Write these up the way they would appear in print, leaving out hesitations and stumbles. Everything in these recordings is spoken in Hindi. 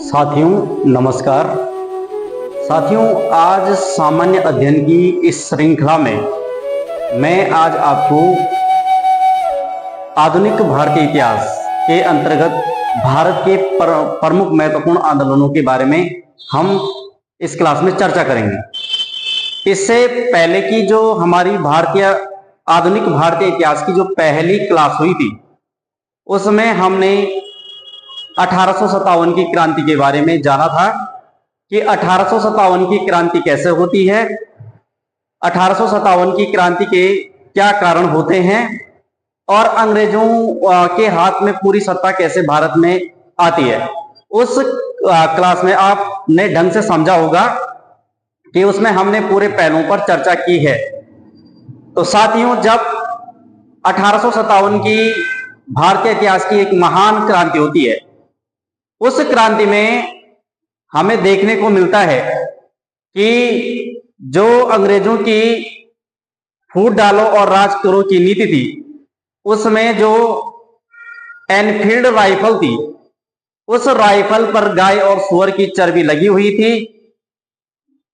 साथियों नमस्कार। साथियों, आज सामान्य अध्ययन की इस श्रृंखला में मैं आज आपको आधुनिक भारतीय इतिहास के अंतर्गत भारत के प्रमुख महत्वपूर्ण आंदोलनों के बारे में हम इस क्लास में चर्चा करेंगे। इससे पहले की जो हमारी आधुनिक भारतीय इतिहास की जो पहली क्लास हुई थी, उसमें हमने 1857 की क्रांति के बारे में जाना था कि 1857 की क्रांति कैसे होती है, 1857 की क्रांति के क्या कारण होते हैं और अंग्रेजों के हाथ में पूरी सत्ता कैसे भारत में आती है। उस क्लास में आपने ढंग से समझा होगा कि उसमें हमने पूरे पहलुओं पर चर्चा की है। तो साथियों, जब 1857 की भारतीय इतिहास की एक महान क्रांति होती है, उस क्रांति में हमें देखने को मिलता है कि जो अंग्रेजों की फूट डालो और राज करो की नीति थी, उसमें जो एनफील्ड राइफल थी, उस राइफल पर गाय और सूअर की चर्बी लगी हुई थी,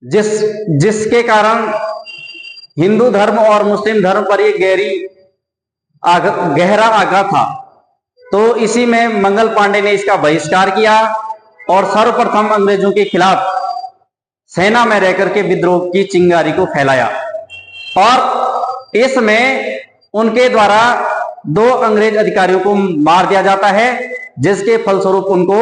जिसके कारण हिंदू धर्म और मुस्लिम धर्म पर यह गहरा आघात था। तो इसी में मंगल पांडे ने इसका बहिष्कार किया और सर्वप्रथम अंग्रेजों के खिलाफ सेना में रहकर के विद्रोह की चिंगारी को फैलाया और इसमें उनके द्वारा 2 अंग्रेज अधिकारियों को मार दिया जाता है, जिसके फलस्वरूप उनको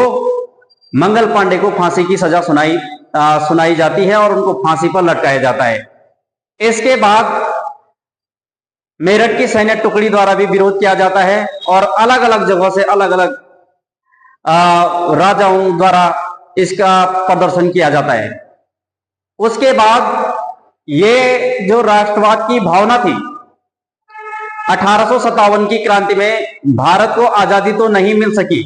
मंगल पांडे को फांसी की सजा सुनाई जाती है और उनको फांसी पर लटकाया जाता है। इसके बाद मेरठ की सैन्य टुकड़ी द्वारा भी विरोध किया जाता है और अलग अलग जगहों से अलग अलग राजाओं द्वारा इसका प्रदर्शन किया जाता है। उसके बाद ये जो राष्ट्रवाद की भावना थी, 1857 की क्रांति में भारत को आजादी तो नहीं मिल सकी,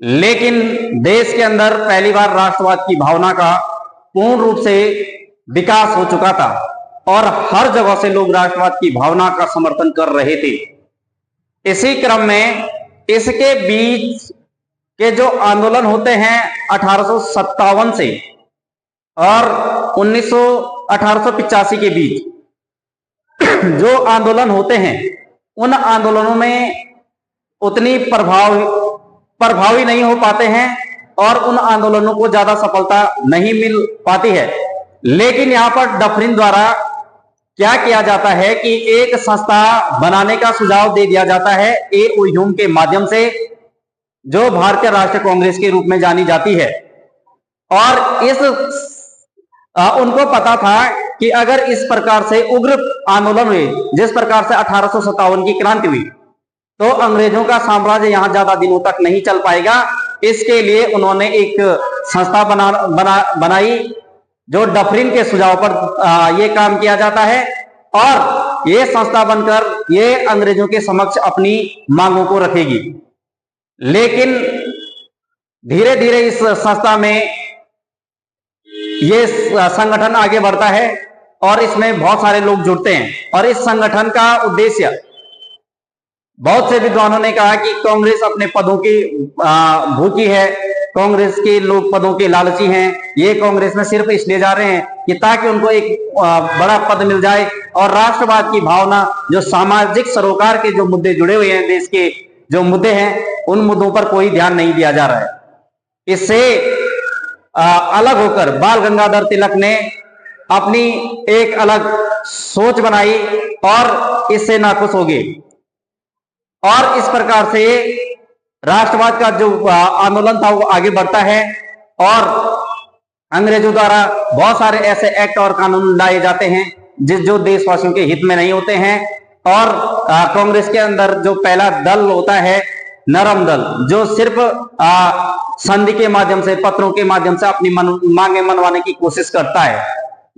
लेकिन देश के अंदर पहली बार राष्ट्रवाद की भावना का पूर्ण रूप से विकास हो चुका था और हर जगह से लोग राष्ट्रवाद की भावना का समर्थन कर रहे थे। इसी क्रम में इसके बीच के जो आंदोलन होते हैं 1857 से और 1885 के बीच जो आंदोलन होते हैं, उन आंदोलनों में उतनी प्रभावी नहीं हो पाते हैं और उन आंदोलनों को ज्यादा सफलता नहीं मिल पाती है। लेकिन यहां पर डफरिन द्वारा क्या किया जाता है कि एक संस्था बनाने का सुझाव दे दिया जाता है ए.ओ. ह्यूम के माध्यम से, जो भारतीय राष्ट्रीय कांग्रेस के रूप में जानी जाती है। और उनको पता था कि अगर इस प्रकार से उग्र आंदोलन हुए, जिस प्रकार से 1857 की क्रांति हुई, तो अंग्रेजों का साम्राज्य यहां ज्यादा दिनों तक नहीं चल पाएगा। इसके लिए उन्होंने एक संस्था बनाई, जो डफरिन के सुझाव पर यह काम किया जाता है और यह संस्था बनकर यह अंग्रेजों के समक्ष अपनी मांगों को रखेगी। लेकिन धीरे धीरे इस संस्था में यह संगठन आगे बढ़ता है और इसमें बहुत सारे लोग जुड़ते हैं और इस संगठन का उद्देश्य, बहुत से विद्वानों ने कहा कि कांग्रेस अपने पदों की भूखी है, कांग्रेस के लोग पदों के लालची हैं, ये कांग्रेस में सिर्फ इसलिए जा रहे हैं कि ताकि उनको एक बड़ा पद मिल जाए और राष्ट्रवाद की भावना, जो सामाजिक सरोकार के जो मुद्दे जुड़े हुए हैं, देश के जो मुद्दे हैं, उन मुद्दों पर कोई ध्यान नहीं दिया जा रहा है। इससे अलग होकर बाल गंगाधर तिलक ने अपनी एक अलग सोच बनाई और इससे नाखुश हो गए और इस प्रकार से राष्ट्रवाद का जो आंदोलन था वो आगे बढ़ता है और अंग्रेजों द्वारा बहुत सारे ऐसे एक्ट और कानून लाए जाते हैं जो देशवासियों के हित में नहीं होते हैं। और कांग्रेस के अंदर जो पहला दल होता है, नरम दल, जो सिर्फ संधि के माध्यम से, पत्रों के माध्यम से अपनी मांगे मनवाने की कोशिश करता है।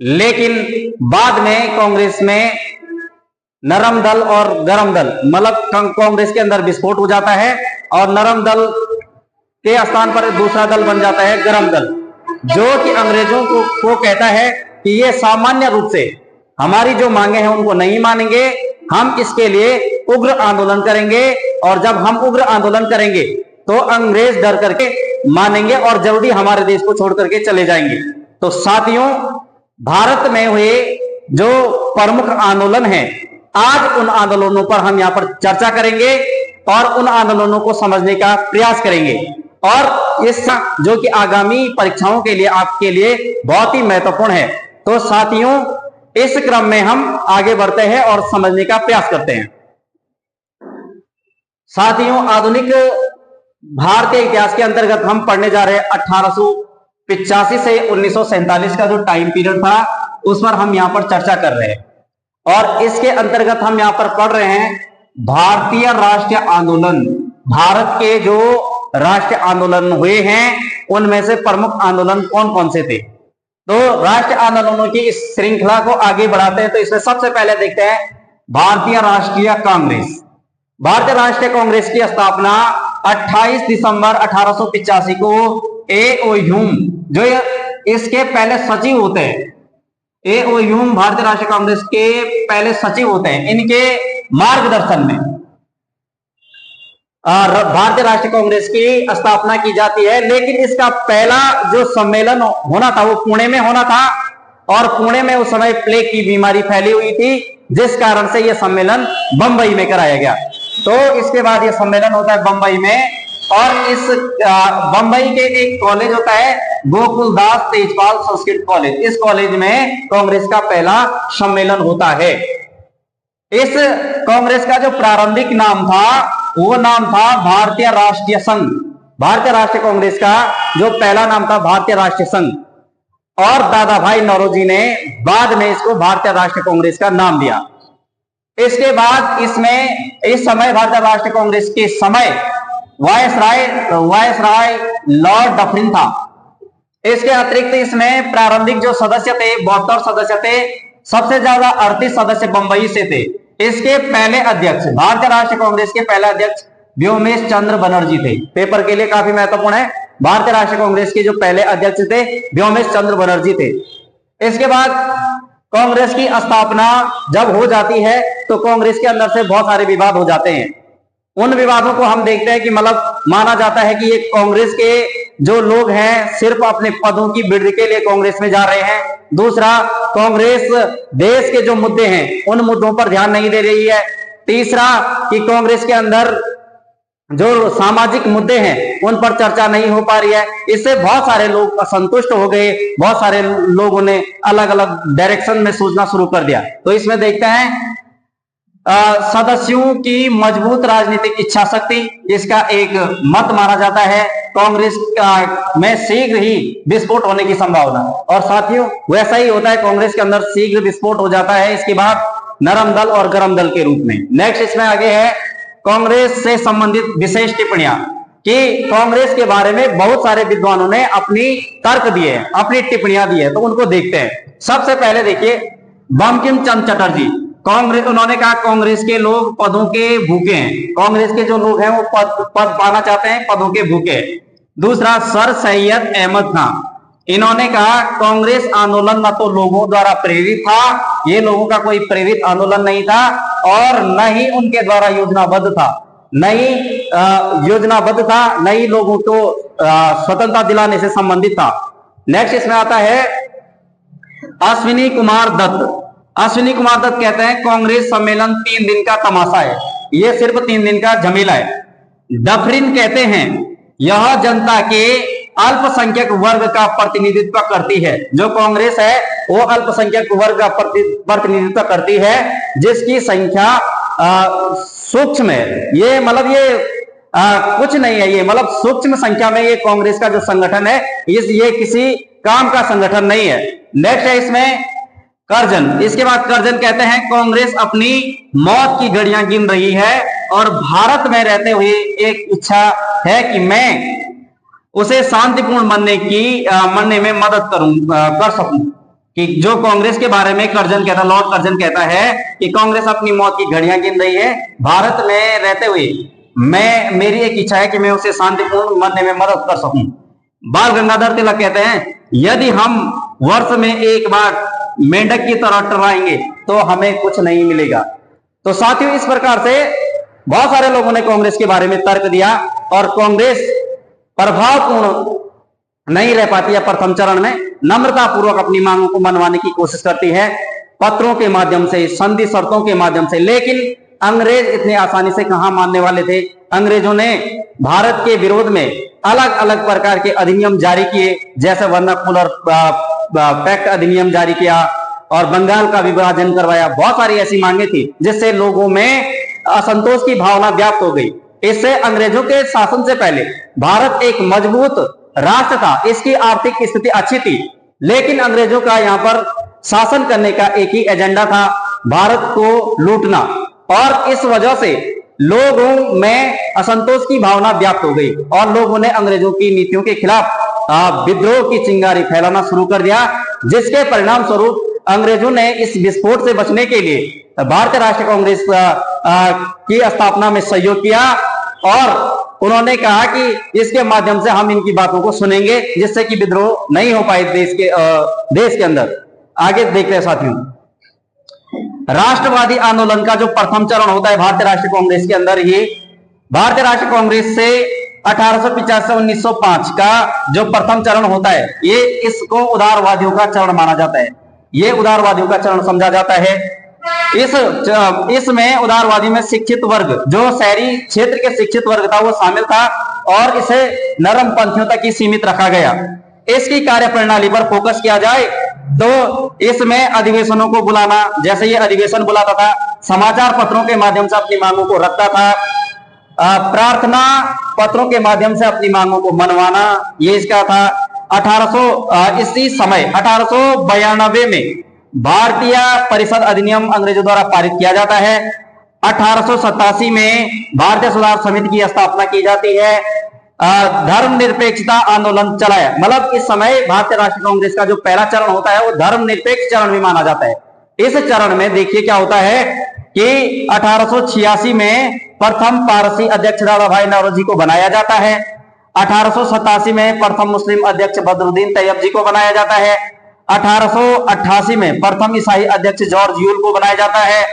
लेकिन बाद में कांग्रेस में नरम दल और गरम दल, मतलब कांग्रेस के अंदर विस्फोट हो जाता है और नरम दल के स्थान पर दूसरा दल बन जाता है गरम दल, जो कि अंग्रेजों को कहता है कि ये सामान्य रूप से हमारी जो मांगे हैं उनको नहीं मानेंगे, हम इसके लिए उग्र आंदोलन करेंगे और जब हम उग्र आंदोलन करेंगे तो अंग्रेज डर करके मानेंगे और जल्दी हमारे देश को छोड़ करके चले जाएंगे। तो साथियों, भारत में हुए जो प्रमुख आंदोलन हैं, आज उन आंदोलनों पर हम यहां पर चर्चा करेंगे और उन आंदोलनों को समझने का प्रयास करेंगे, और इस जो कि आगामी परीक्षाओं के लिए आपके लिए बहुत ही महत्वपूर्ण है। तो साथियों, इस क्रम में हम आगे बढ़ते हैं और समझने का प्रयास करते हैं। साथियों, आधुनिक भारतीय इतिहास के अंतर्गत हम पढ़ने जा रहे हैं 1885 से 1947 का जो टाइम पीरियड था, उस पर हम यहां पर चर्चा कर रहे हैं। और इसके अंतर्गत हम यहां पर पढ़ रहे हैं भारतीय राष्ट्रीय आंदोलन। भारत के जो राष्ट्रीय आंदोलन हुए हैं, उनमें से प्रमुख आंदोलन कौन कौन से थे। तो राष्ट्रीय आंदोलनों की इस श्रृंखला को आगे बढ़ाते हैं। तो इसमें सबसे पहले देखते हैं भारतीय राष्ट्रीय कांग्रेस। भारतीय राष्ट्रीय कांग्रेस की स्थापना 28 दिसंबर 1885 को A.O. ह्यूम, जो इसके पहले सचिव होते हैं, A.O. ह्यूम भारतीय राष्ट्रीय कांग्रेस के पहले सचिव होते हैं, इनके मार्गदर्शन में भारतीय राष्ट्रीय कांग्रेस की स्थापना की जाती है। लेकिन इसका पहला जो सम्मेलन होना था वो पुणे में होना था, और पुणे में उस समय प्लेग की बीमारी फैली हुई थी, जिस कारण से यह सम्मेलन बंबई में कराया गया। तो इसके बाद यह सम्मेलन होता है बंबई में, और इस बंबई के एक कॉलेज होता है गोकुलदास तेजपाल संस्कृत कॉलेज, इस कॉलेज में कांग्रेस का पहला सम्मेलन होता है। इस कांग्रेस का जो प्रारंभिक नाम था वो नाम था भारतीय राष्ट्रीय संघ। भारतीय राष्ट्रीय कांग्रेस का जो पहला नाम था भारतीय राष्ट्रीय संघ, और दादा भाई नौरोजी ने बाद में इसको भारतीय राष्ट्रीय कांग्रेस का नाम दिया। इसके बाद इसमें इस समय भारतीय राष्ट्रीय कांग्रेस के समय वायसराय लॉर्ड डफरिन था। इसके अतिरिक्त इसमें प्रारंभिक जो सदस्य थे 72 सदस्य थे, सबसे ज्यादा 38 सदस्य बंबई से थे। इसके पहले अध्यक्ष, भारतीय राष्ट्रीय कांग्रेस के पहले अध्यक्ष व्योमेश चंद्र बनर्जी थे। पेपर के लिए काफी महत्वपूर्ण है, भारतीय राष्ट्रीय कांग्रेस के जो पहले अध्यक्ष थे व्योमेश चंद्र बनर्जी थे। इसके बाद कांग्रेस की स्थापना जब हो जाती है तो कांग्रेस के अंदर से बहुत सारे विवाद हो जाते हैं। उन विवादों को हम देखते हैं कि मतलब माना जाता है कि ये कांग्रेस के जो लोग हैं सिर्फ अपने पदों की वृद्धि के लिए कांग्रेस में जा रहे हैं। दूसरा, कांग्रेस देश के जो मुद्दे हैं उन मुद्दों पर ध्यान नहीं दे रही है। तीसरा, कि कांग्रेस के अंदर जो सामाजिक मुद्दे हैं उन पर चर्चा नहीं हो पा रही है। इससे बहुत सारे लोग असंतुष्ट हो गए, बहुत सारे लोगों ने अलग अलग डायरेक्शन में सोचना शुरू कर दिया। तो इसमें देखते हैं सदस्यों की मजबूत राजनीतिक इच्छा शक्ति, इसका एक मत माना जाता है कांग्रेस में शीघ्र ही विस्फोट होने की संभावना। और साथियों, वैसा ही होता है, कांग्रेस के अंदर शीघ्र विस्फोट हो जाता है। इसके बाद नरम दल और गरम दल के रूप में। नेक्स्ट इसमें आगे है कांग्रेस से संबंधित विशेष टिप्पणियां, कि कांग्रेस के बारे में बहुत सारे विद्वानों ने अपनी तर्क दिए, अपनी टिप्पणियां दी है। तो उनको देखते हैं। सबसे पहले देखिए बंकिम चंद्र चटर्जी, कांग्रेस, उन्होंने कहा कांग्रेस के लोग पदों के भूखे हैं। कांग्रेस के जो लोग हैं वो पद पाना चाहते हैं, पदों के भूखे। दूसरा, सर सैयद अहमद खान, इन्होंने कहा कांग्रेस आंदोलन न तो लोगों द्वारा प्रेरित था, ये लोगों का कोई प्रेरित आंदोलन नहीं था, और न ही उनके द्वारा योजनाबद्ध था, न ही लोगों को स्वतंत्रता दिलाने से संबंधित था। नेक्स्ट इसमें आता है अश्विनी कुमार दत्त। अश्विनी कुमार दत्त कहते हैं कांग्रेस सम्मेलन 3 दिन का तमाशा है, यह सिर्फ 3 दिन का झमेला है। डफरिन कहते हैं यह जनता के अल्पसंख्यक वर्ग का प्रतिनिधित्व करती है। जो कांग्रेस है वो अल्पसंख्यक वर्ग का प्रतिनिधित्व करती है, जिसकी संख्या सूक्ष्म है। ये मतलब ये कुछ नहीं है, ये मतलब सूक्ष्म संख्या में ये कांग्रेस का जो संगठन है ये किसी काम का संगठन नहीं है। नेक्स्ट है इसमें कर्जन। इसके बाद कर्जन कहते हैं कांग्रेस अपनी मौत की घड़ियां गिन रही है और भारत में रहते हुए एक इच्छा है कि मैं उसे शांतिपूर्ण मरने में मदद कर सकूं। कि जो कांग्रेस के बारे में कर्जन कहता, लॉर्ड कर्जन कहता है कि कांग्रेस अपनी मौत की घड़ियां गिन रही है, भारत में रहते हुए मेरी एक इच्छा है कि मैं उसे शांतिपूर्ण मरने में मदद कर सकूं। बाल गंगाधर तिलक कहते हैं यदि हम वर्ष में एक बार मेंढक की तरह टर्राएंगे तो हमें कुछ नहीं मिलेगा। तो साथियों, इस प्रकार से बहुत सारे लोगों ने कांग्रेस के बारे में तर्क दिया और कांग्रेस प्रभावपूर्ण नहीं रह पाती है। प्रथम चरण में नम्रता पूर्वक अपनी मांगों को मनवाने की कोशिश करती है, पत्रों के माध्यम से, संधि शर्तों के माध्यम से, लेकिन अंग्रेज इतनी आसानी से कहां मानने वाले थे। अंग्रेजों ने भारत के विरोध में अलग अलग प्रकार के अधिनियम जारी किए, जैसे वर्नाकुलर पैक्ट अधिनियम जारी किया और बंगाल का विभाजन करवाया। बहुत सारी ऐसी मांगे थी जिससे लोगों में असंतोष की भावना व्याप्त हो गई। इससे अंग्रेजों के शासन से पहले भारत एक मजबूत राष्ट्र था, इसकी आर्थिक स्थिति अच्छी थी, लेकिन अंग्रेजों का यहां पर शासन करने का एक ही एजेंडा था, भारत को लूटना, और इस वजह से लोगों में असंतोष की भावना व्याप्त हो गई और लोगों ने अंग्रेजों की नीतियों के खिलाफ विद्रोह की चिंगारी फैलाना शुरू कर दिया, जिसके परिणाम स्वरूप अंग्रेजों ने इस विस्फोट से बचने के लिए भारतीय राष्ट्रीय कांग्रेस की स्थापना में सहयोग किया और उन्होंने कहा कि इसके माध्यम से हम इनकी बातों को सुनेंगे, जिससे कि विद्रोह नहीं हो पाए देश के अंदर। आगे देखते हैं साथियों, राष्ट्रवादी आंदोलन का जो प्रथम चरण होता है भारतीय राष्ट्रीय कांग्रेस के अंदर ही, भारतीय राष्ट्रीय कांग्रेस से 1850 से 1905 का जो प्रथम चरण होता है, ये इसको उदारवादियों का चरण माना जाता है। ये उदारवादियों का चरण समझा जाता है। इसमें उदारवादी में शिक्षित वर्ग, जो शहरी क्षेत्र के शिक्षित वर्ग था, वो शामिल था और इसे नरम पंथियों तक ही सीमित रखा गया। इसकी कार्य प्रणाली पर फोकस किया जाए तो इसमें अधिवेशनों को बुलाना, जैसे ये अधिवेशन बुलाता था, समाचार पत्रों के माध्यम से अपनी मांगों को रखता था, प्रार्थना पत्रों के माध्यम से अपनी मांगों को मनवाना, ये इसका था। इसी समय 1892 में भारतीय परिषद अधिनियम अंग्रेजों द्वारा पारित किया जाता है। 1887 में भारतीय सुधार समिति की स्थापना की जाती है। धर्मनिरपेक्षता आंदोलन चलाया, मतलब इस समय भारतीय राष्ट्रीय कांग्रेस का जो पहला चरण होता है वो धर्मनिरपेक्ष चरण भी माना जाता है। इस चरण में देखिए क्या होता है कि 1886 में प्रथम पारसी अध्यक्ष दादा भाई नौरोजी को बनाया जाता है। 1887 में प्रथम मुस्लिम अध्यक्ष बदरुद्दीन तैयब जी को बनाया जाता है। 1888 में प्रथम ईसाई अध्यक्ष जॉर्ज यूल को बनाया जाता है।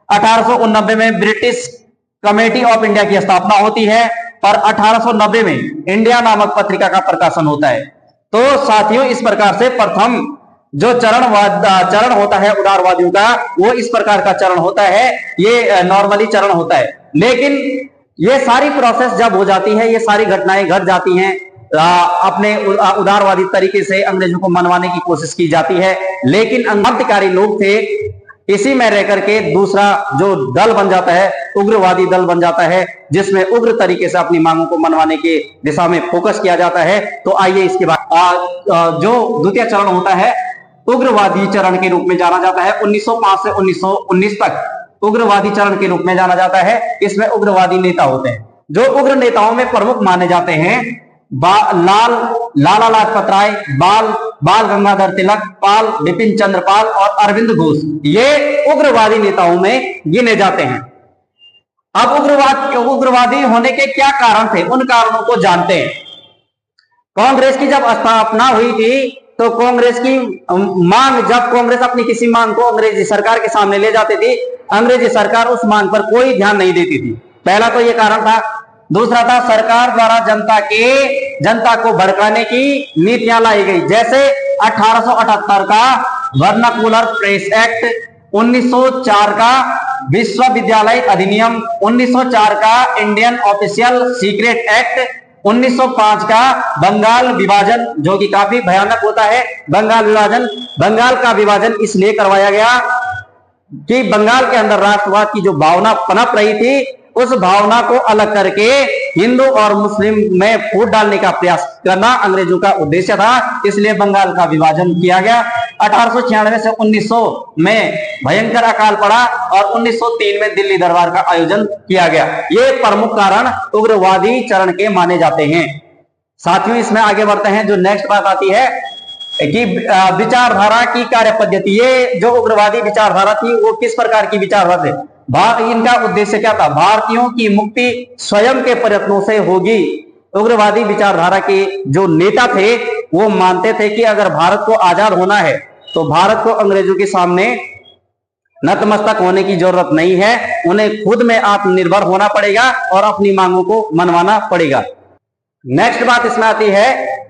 1889 में ब्रिटिश कमेटी ऑफ इंडिया की स्थापना होती है और 1890 में इंडिया नामक पत्रिका का प्रकाशन होता है। तो साथियों, इस प्रकार से प्रथम जो चरण होता है उदारवादियों का, वो इस प्रकार का चरण होता है, ये नॉर्मली चरण होता है। लेकिन ये सारी प्रोसेस जब हो जाती है, ये सारी घटनाएं घट जाती हैं, अपने उदारवादी तरीके से अंग्रेजों को मनवाने की कोशिश की जाती है, लेकिन क्रांतिकारी लोग थे, इसी में रह करके दूसरा जो दल बन जाता है, उग्रवादी दल बन जाता है, जिसमें उग्र तरीके से अपनी मांगों को मनवाने के दिशा में फोकस किया जाता है। तो आइए इसके बाद जो द्वितीय चरण होता है उग्रवादी चरण के रूप में जाना जाता है। 1905 से 1919 तक उग्रवादी चरण के रूप में जाना जाता है। इसमें उग्रवादी नेता होते हैं। जो उग्र नेताओं में प्रमुख माने जाते हैं लाला लाजपत राय, बाल गंगाधर तिलक, पाल बिपिन चंद्र पाल और अरविंद घोष, ये उग्रवादी नेताओं में गिने जाते हैं। अब उग्रवादी होने के क्या कारण थे, उन कारणों को जानते हैं। कांग्रेस की जब स्थापना हुई थी तो कांग्रेस की मांग, जब कांग्रेस अपनी किसी मांग को अंग्रेजी सरकार के सामने ले जाती थी, अंग्रेजी सरकार उस मांग पर कोई ध्यान नहीं देती थी। पहला तो यह कारण था। दूसरा था, सरकार द्वारा जनता को भड़काने की नीतियां लाई गई, जैसे 1878 का वर्नाकुलर प्रेस एक्ट, 1904 का विश्वविद्यालय अधिनियम, 1904 का इंडियन ऑफिशियल सीक्रेट एक्ट, 1905 का बंगाल विभाजन, जो कि काफी भयानक होता है। बंगाल का विभाजन इसलिए करवाया गया कि बंगाल के अंदर राष्ट्रवाद की जो भावना पनप रही थी, उस भावना को अलग करके हिंदू और मुस्लिम में फूट डालने का प्रयास करना अंग्रेजों का उद्देश्य था, इसलिए बंगाल का विभाजन किया गया। 1896 से 1900 में भयंकर अकाल पड़ा और 1903 में दिल्ली दरबार का आयोजन किया गया। ये प्रमुख कारण उग्रवादी चरण के माने जाते हैं। साथियों, इसमें आगे बढ़ते हैं। जो नेक्स्ट बात आती है कि विचारधारा की कार्य पद्धति। ये जो उग्रवादी विचारधारा थी वो किस प्रकार की विचारधारा थी, इनका उद्देश्य क्या था? भारतीयों की मुक्ति स्वयं के प्रयत्नों से होगी। उग्रवादी विचारधारा के जो नेता थे वो मानते थे कि अगर भारत को आजाद होना है तो भारत को अंग्रेजों के सामने नतमस्तक होने की जरूरत नहीं है, उन्हें खुद में आत्मनिर्भर होना पड़ेगा और अपनी मांगों को मनवाना पड़ेगा। नेक्स्ट बात इसमें आती है,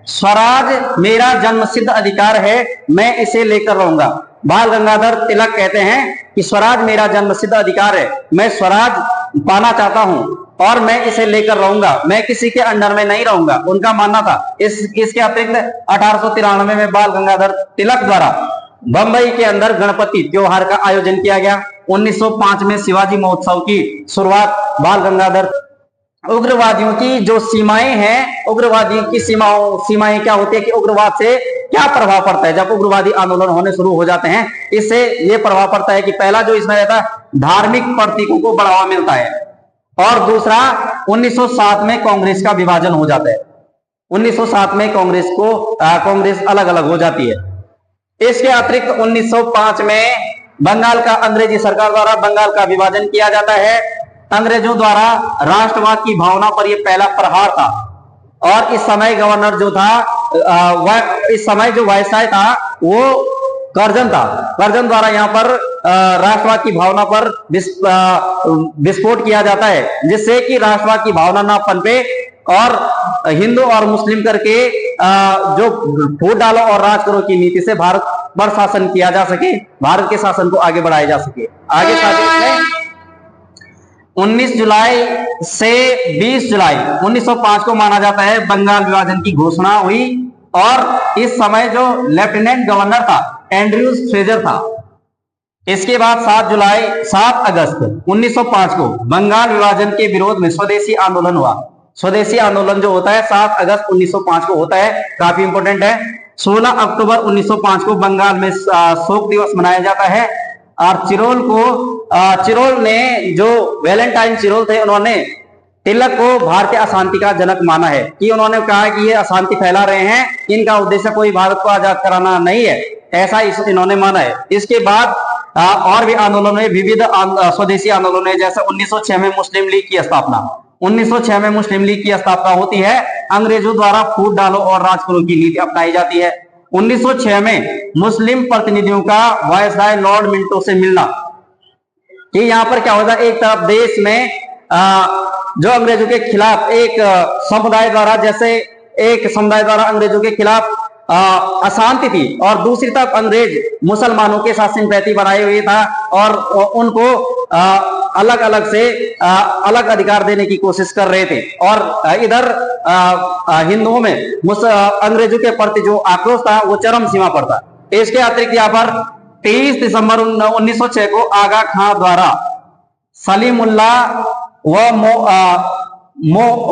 स्वराज मेरा जन्मसिद्ध अधिकार है, मैं इसे लेकर रहूंगा। बाल गंगाधर तिलक कहते हैं कि स्वराज मेरा जन्मसिद्ध अधिकार है, मैं स्वराज पाना चाहता हूं और मैं इसे लेकर रहूंगा, मैं किसी के अंडर में नहीं रहूंगा, उनका मानना था। इसके अतिरिक्त 1893 में बाल गंगाधर तिलक द्वारा बंबई के अंदर गणपति त्योहार का आयोजन किया गया। 1905 में शिवाजी महोत्सव की शुरुआत बाल गंगाधर। उग्रवादियों की जो सीमाएं हैं, उग्रवादियों की सीमाएं क्या होती है कि उग्रवाद से क्या प्रभाव पड़ता है जब उग्रवादी आंदोलन होने शुरू हो जाते हैं। इससे यह प्रभाव पड़ता है कि पहला जो इसमें रहता है, धार्मिक प्रतीकों को बढ़ावा मिलता है, और दूसरा 1907 में कांग्रेस का विभाजन हो जाता है। 1907 में कांग्रेस अलग अलग हो जाती है। इसके अतिरिक्त 1905 में बंगाल का अंग्रेजी सरकार द्वारा बंगाल का विभाजन किया जाता है। अंग्रेजों द्वारा राष्ट्रवाद की भावना पर यह पहला प्रहार था, और इस समय गवर्नर जो था, इस समय जो वायसराय था वो कर्जन था। कर्जन द्वारा यहाँ पर राष्ट्रवाद की भावना पर विस्फोट किया जाता है, जिससे कि राष्ट्रवाद की भावना ना पनपे और हिंदू और मुस्लिम करके जो फूट डालो और राज करो की नीति से भारत पर शासन किया जा सके, भारत के शासन को आगे बढ़ाया जा सके। आगे साथ 19 जुलाई से 20 जुलाई 1905 को माना जाता है बंगाल विभाजन की घोषणा हुई, और इस समय जो लेफ्टिनेंट गवर्नर था एंड्रयूज फ्रेजर था। इसके बाद 7 अगस्त 1905 को बंगाल विभाजन के विरोध में स्वदेशी आंदोलन हुआ। स्वदेशी आंदोलन जो होता है 7 अगस्त 1905 को होता है, काफी इंपोर्टेंट है। 16 अक्टूबर 1905 को बंगाल में शोक दिवस मनाया जाता है, और चिरोल ने जो वैलेंटाइन चिरोल थे, उन्होंने तिलक को भारतीय अशांति का जनक माना है, कि उन्होंने कहा कि ये अशांति फैला रहे हैं, इनका उद्देश्य कोई भारत को आजाद कराना नहीं है, ऐसा इन्होंने माना है। इसके बाद और भी आंदोलन में विविध स्वदेशी आंदोलन है, जैसे 1906 में मुस्लिम लीग की स्थापना। 1906 में मुस्लिम लीग की स्थापना होती है, अंग्रेजों द्वारा फूट डालो और राज करो की नीति अपनाई जाती है। 1906 में मुस्लिम प्रतिनिधियों का वायसराय लॉर्ड मिंटो से मिलना, कि यहाँ पर क्या होता है, एक तरफ देश में जो अंग्रेजों के खिलाफ एक समुदाय द्वारा अंग्रेजों के खिलाफ अशांति थी, और दूसरी तरफ अंग्रेज मुसलमानों के साथ सिंपैथी बनाए हुए था, और उनको अलग अधिकार देने की कोशिश कर रहे थे। और इधर हिंदुओं में अंग्रेजों के प्रति जो आक्रोश था वो चरम सीमा पर था। इसके अतिरिक्त यहाँ पर 23 दिसंबर 1906 को आगा खां द्वारा सलीमुल्लाह व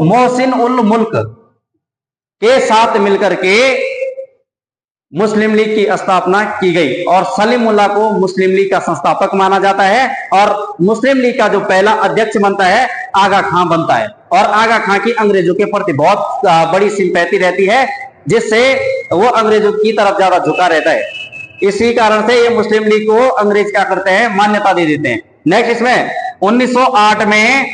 मोहसिन उल मुल्क के साथ मिलकर के मुस्लिम लीग की स्थापना की गई, और सलीमुल्लाह को मुस्लिम लीग का संस्थापक माना जाता है, और मुस्लिम लीग का जो पहला अध्यक्ष बनता है आगा खां बनता है। और आगा खां की अंग्रेजों के प्रति बहुत बड़ी सिंपैथी रहती है, जिससे वो अंग्रेजों की तरफ ज्यादा झुका रहता है। इसी कारण से ये मुस्लिम लीग को अंग्रेज क्या करते हैं, मान्यता दे देते हैं। नेक्स्ट इसमें 1908 में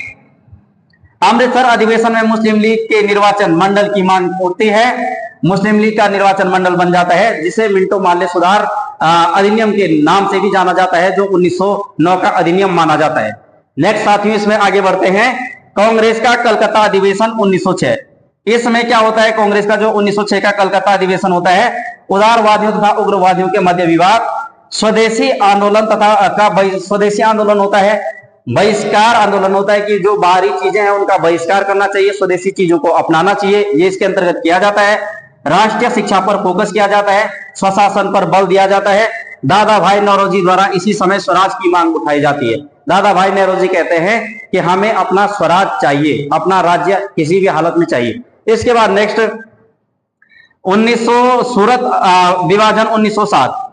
अमृतसर अधिवेशन में मुस्लिम लीग के निर्वाचन मंडल की मांग उठती है। मुस्लिम लीग का निर्वाचन मंडल बन जाता है, जिसे मिंटो मार्ले सुधार अधिनियम के नाम से भी जाना जाता है, जो 1909 का अधिनियम माना जाता है। नेक्स्ट साथियों इसमें आगे बढ़ते हैं, कांग्रेस का कलकत्ता अधिवेशन 1906। इसमें क्या होता है, कांग्रेस का जो 1906 का कलकत्ता अधिवेशन होता है, उदारवादियों तथा उग्रवादियों के मध्य विवाद, स्वदेशी आंदोलन स्वदेशी आंदोलन होता है, बहिष्कार आंदोलन होता है कि जो बाहरी चीजें हैं उनका बहिष्कार करना चाहिए, स्वदेशी चीजों को अपनाना चाहिए, ये इसके अंतर्गत किया जाता है। राष्ट्रीय शिक्षा पर फोकस किया जाता है, स्वशासन पर बल दिया जाता है। दादा भाई नौरोजी द्वारा इसी समय स्वराज की मांग उठाई जाती है। दादा भाई नौरोजी कहते हैं कि हमें अपना स्वराज चाहिए, अपना राज्य किसी भी हालत में चाहिए। इसके बाद नेक्स्ट 1900 सूरत विभाजन 1907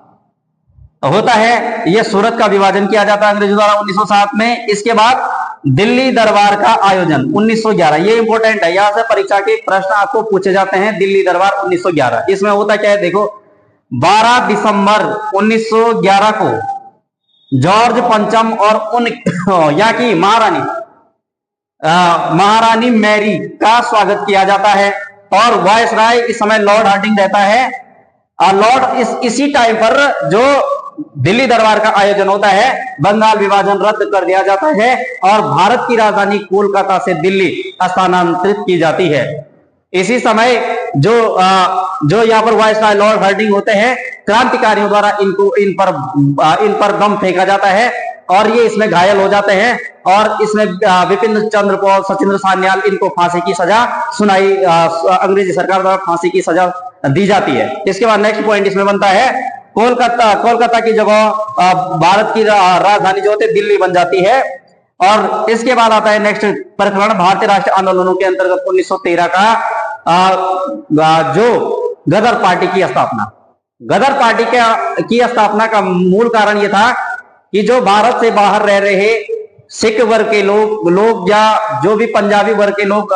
होता है, यह सूरत का विभाजन किया जाता है अंग्रेजों द्वारा 1907 में। इसके बाद दिल्ली दरबार का आयोजन 1911, ये इंपॉर्टेंट है, यहां से परीक्षा के प्रश्न आपको पूछे जाते हैं। दिल्ली दरबार 1911, इसमें होता क्या है देखो, 12 दिसंबर 1911 को जॉर्ज पंचम और यहाँ की महारानी मैरी का स्वागत किया जाता है, और वायसराय इस समय लॉर्ड हार्डिंग रहता है। लॉर्ड इसी टाइम पर जो दिल्ली दरबार का आयोजन होता है, बंगाल विभाजन रद्द कर दिया जाता है और भारत की राजधानी कोलकाता से दिल्ली स्थानांतरित की जाती है। इसी समय जो यहाँ पर वायसराय लॉर्ड हार्डिंग होते हैं, क्रांतिकारियों द्वारा इन पर बम फेंका जाता है और ये इसमें घायल हो जाते हैं और इसमें विपिन चंद्र पॉल, सचिंद्र सान्याल, इनको फांसी की सजा सुनाई, अंग्रेजी सरकार द्वारा फांसी की सजा दी जाती है। इसके बाद नेक्स्ट पॉइंट इसमें बनता है कोलकाता की जगह भारत की राजधानी जो होती है दिल्ली बन जाती है। और इसके बाद आता है नेक्स्ट प्रकरण, भारतीय राष्ट्रीय आंदोलनों के अंतर्गत 1913 का जो गदर पार्टी की स्थापना। गदर पार्टी की स्थापना का मूल कारण यह था कि जो भारत से बाहर रह रहे सिख वर्ग के लोग या जो भी पंजाबी वर्ग के लोग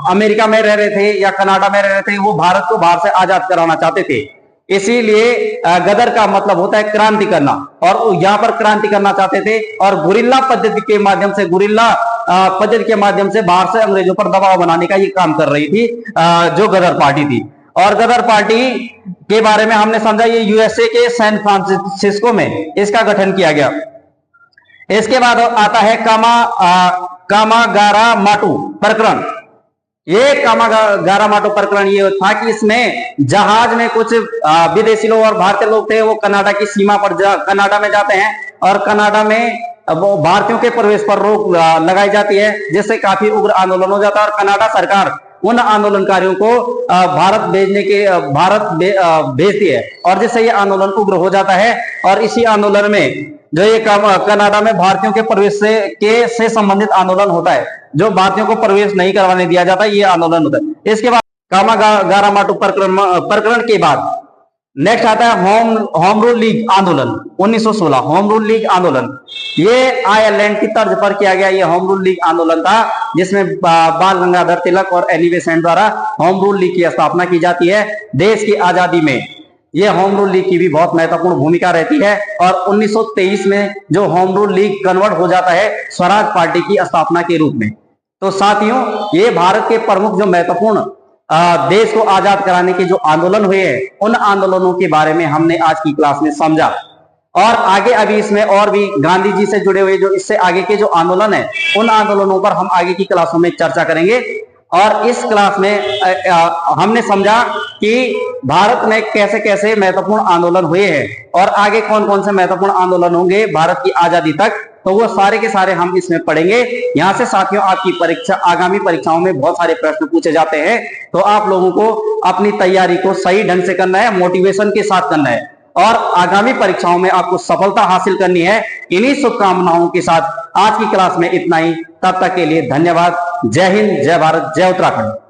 अमेरिका में रह रहे थे या कनाडा में रह रहे थे, वो भारत को बाहर से आजाद कराना चाहते थे। इसीलिए गदर का मतलब होता है क्रांति करना, और यहाँ पर क्रांति करना चाहते थे और गुरिल्ला पद्धति के माध्यम से बाहर से अंग्रेजों पर दबाव बनाने का ये काम कर रही थी जो गदर पार्टी थी। और गदर पार्टी के बारे में हमने समझा, ये यूएसए के सैन फ्रांसिस्को में इसका गठन किया गया। इसके बाद आता है कामागारा माटू प्रकरण। ये कामागारा माटू प्रकरण ये था कि इसमें जहाज में कुछ विदेशी लोग और भारतीय लोग थे, वो कनाडा की सीमा पर कनाडा में जाते हैं और कनाडा में वो भारतीयों के प्रवेश पर रोक लगाई जाती है, जिससे काफी उग्र आंदोलन हो जाता है और कनाडा सरकार उन आंदोलनकारियों को भारत भेजती है और जिससे ये आंदोलन उग्र हो जाता है। और इसी आंदोलन में जो ये कनाडा में भारतीयों के प्रवेश से संबंधित आंदोलन होता है, जो भारतीयों को प्रवेश नहीं करवाने दिया जाता, ये आंदोलन होता है। इसके बाद कामागारा माटू प्रकरण के बाद नेक्स्ट आता है होम रूल लीग आंदोलन 1916। होम रूल लीग आंदोलन ये आयरलैंड की तर्ज पर किया गया ये होम रूल लीग आंदोलन था, जिसमें बाल गंगाधर तिलक और एनी बेसेंट द्वारा होम रूल लीग की स्थापना की जाती है। देश की आजादी में ये होम रूल लीग की भी बहुत महत्वपूर्ण भूमिका रहती है और 1923 में जो होम रूल लीग कन्वर्ट हो जाता है स्वराज पार्टी की स्थापना के रूप में। तो साथियों, ये भारत के प्रमुख जो महत्वपूर्ण देश को आजाद कराने के जो आंदोलन हुए हैं, उन आंदोलनों के बारे में हमने आज की क्लास में समझा। और आगे अभी इसमें और भी गांधी जी से जुड़े हुए जो इससे आगे के जो आंदोलन है, उन आंदोलनों पर हम आगे की क्लासों में चर्चा करेंगे। और इस क्लास में हमने समझा कि भारत में कैसे कैसे महत्वपूर्ण आंदोलन हुए हैं और आगे कौन कौन से महत्वपूर्ण आंदोलन होंगे भारत की आजादी तक, तो वो सारे के सारे हम इसमें पढ़ेंगे। यहाँ से साथियों आपकी आगामी परीक्षाओं में बहुत सारे प्रश्न पूछे जाते हैं, तो आप लोगों को अपनी तैयारी को सही ढंग से करना है, मोटिवेशन के साथ करना है और आगामी परीक्षाओं में आपको सफलता हासिल करनी है। इन्हीं शुभकामनाओं के साथ आज की क्लास में इतना ही। तब तक के लिए धन्यवाद। जय हिंद, जय भारत, जय उत्तराखंड।